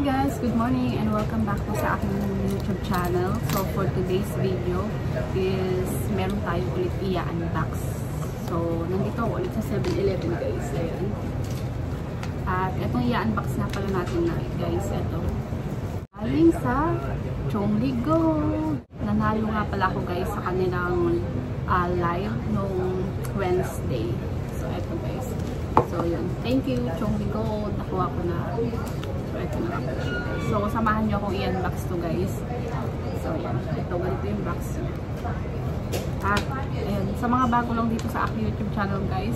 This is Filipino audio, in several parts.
Hi guys, good morning and welcome back po sa aking YouTube channel. So for today's video is meron tayo ulit i-unbox. So nandito ako ulit sa 7-Eleven guys. Ayan. At itong i-unbox na pala natin na guys, ito. Galing sa Chongli Gold. Nanalo nga pala ako guys sa kanilang live nung Wednesday. So ito guys. So yun. Thank you Chongli Gold. Nakuha ko na. So, samahan nyo akong i-unbox to guys. So, yan. Ito, ganito yung box niya. At, ayan. Sa mga bago lang dito sa aking YouTube channel guys,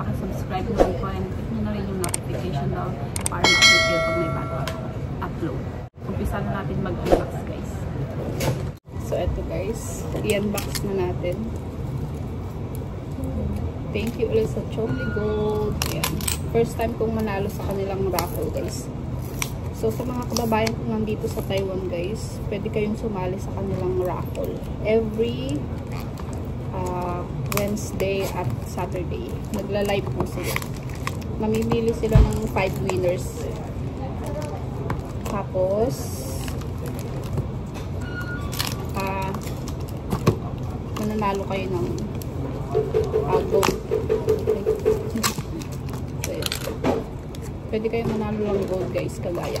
pakisubscribe naman po and click nyo na rin yung notification bell para ma-update kayo pag may bago upload. Umpisa na natin mag-unbox guys. So, ito guys. I-unbox na natin. Thank you ulit sa Chongli Gold. Ayan. First time kong manalo sa kanilang raffle guys. So sa mga kababayan kong nandito sa Taiwan guys, pwede kayong sumali sa kanilang raffle. Every Wednesday at Saturday. Nagla-live po sila. Namimili sila ng 5 winners. Tapos mananalo kayo ng gold. Pwede kayo manalo lang gold guys, kagaya.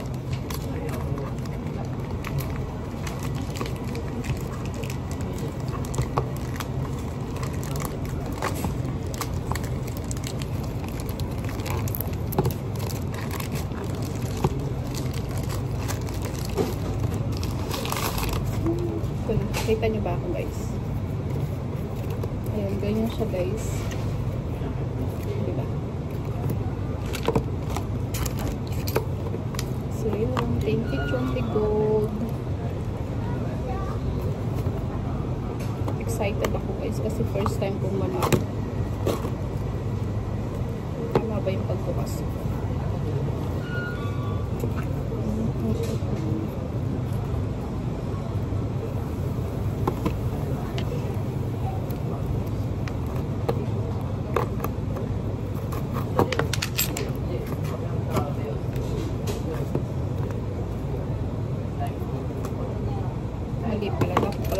Kita nyo ba ako guys? Ayan, ganyan siya guys. Diba? So yun, thank you Chongli Gold. Excited ako guys kasi first time kong manalo. Tama ba yung pagbukas?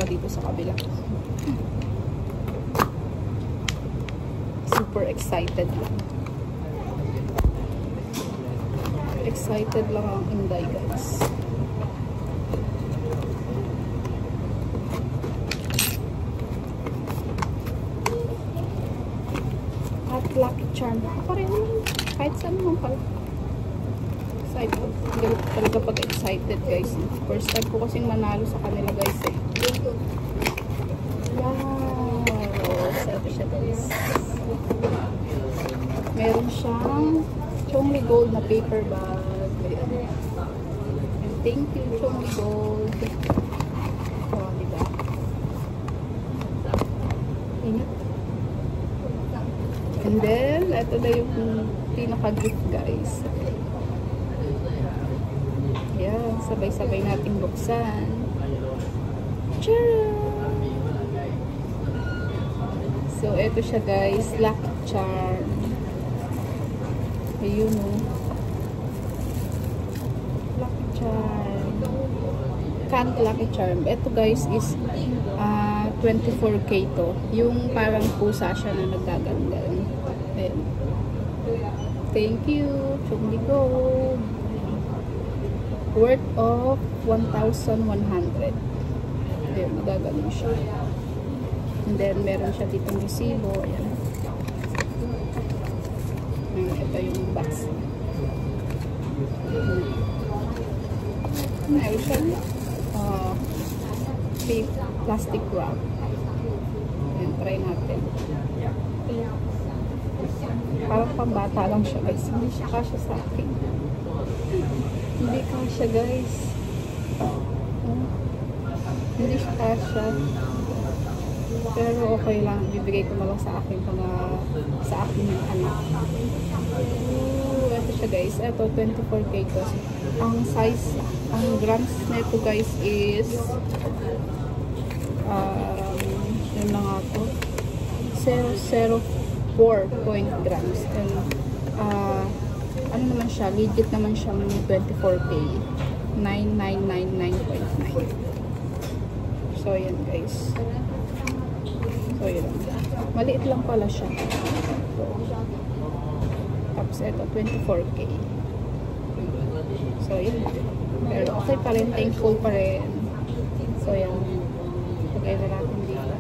Dito sa kabila. Super excited lang. Excited lang ang Inday guys. At Lucky Charm. Pareho lang. Kahit saan naman pala. Excited. Hindi ko talaga pag-excited guys. First time ko kasing manalo sa kanila guys eh. Wow! Sabi siya guys. Meron siyang Chongli Gold na paper bag. Ayan. And thank you Chongli Gold. Oh, diba? Ingat. And then, ito na yung pinaka-gift guys. Ayan, sabay-sabay nating buksan. So, ito siya guys, Lucky Charm. Ayun o. Lucky Charm. Can't Lucky Charm. Ito guys is 24K to. Yung parang pusa siya na nagdagandang. Ayan. Thank you, Chongli Gold. Worth of 1,100. Ayan, magagaling siya. And then, meron siya ditong resibo. Ayan. Ito yung box. Meron siya plastic wrap. Ayan, try natin. Parang pambata lang siya guys. Hindi siya kasya sa akin. Hindi kasya guys. Hindi siya kasya. Pero okay lang. Bibigay ko na lang sa akin sa akin ng anak. Ito siya guys. Ito 24K to. Ang size, ang grams na ito guys is yun na nga to. 0.04 grams. And ano naman siya, legit naman siyang 24K. 9999.9. So, yan guys. So, yun. Maliit lang pala siya. Tapos, ito, 24K. So, yun. Pero, okay pa rin. Thankful pa rin. So, yan. Lagay na natin dito.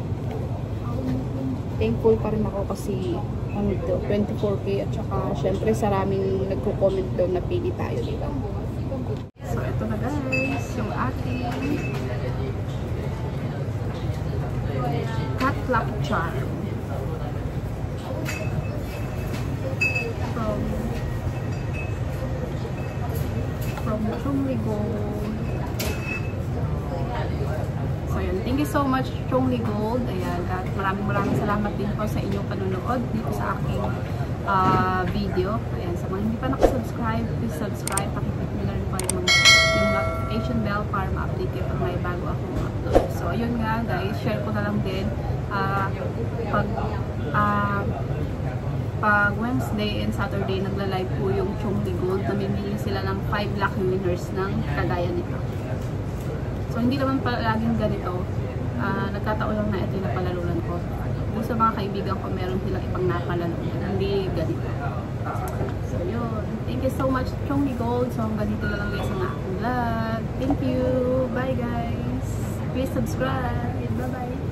Thankful pa rin ako kasi ano ito, 24K at saka, syempre, saraming nagko-comment doon na pili tayo, diba? So, ito na guys. Yung ating Cat Flap Charm. From Chongli Gold. So yun, thank you so much Chongli Gold. Ayan, at maraming salamat din po sa inyong panunood dito sa aking video. Ayan, sa mga hindi pa nakasubscribe, please subscribe. Pakiclick nyo na rin po yung notification bell para ma-update kayo pag may bago akong upload. So ayun nga guys, share ko na lang din pag Wednesday and Saturday nagla-live po yung Chongli Gold, namimili sila ng 5 lucky winners ng kagaya nito. So hindi naman pala laging ganito, nagkataon lang na ito yung napalalunan ko. Doon sa mga kaibigan ko meron silang ibang napalalunan, hindi ganito. So yun, thank you so much Chongli Gold. So hanggang dito na lang guys ang aking vlog. Thank you, bye guys, please subscribe, bye bye.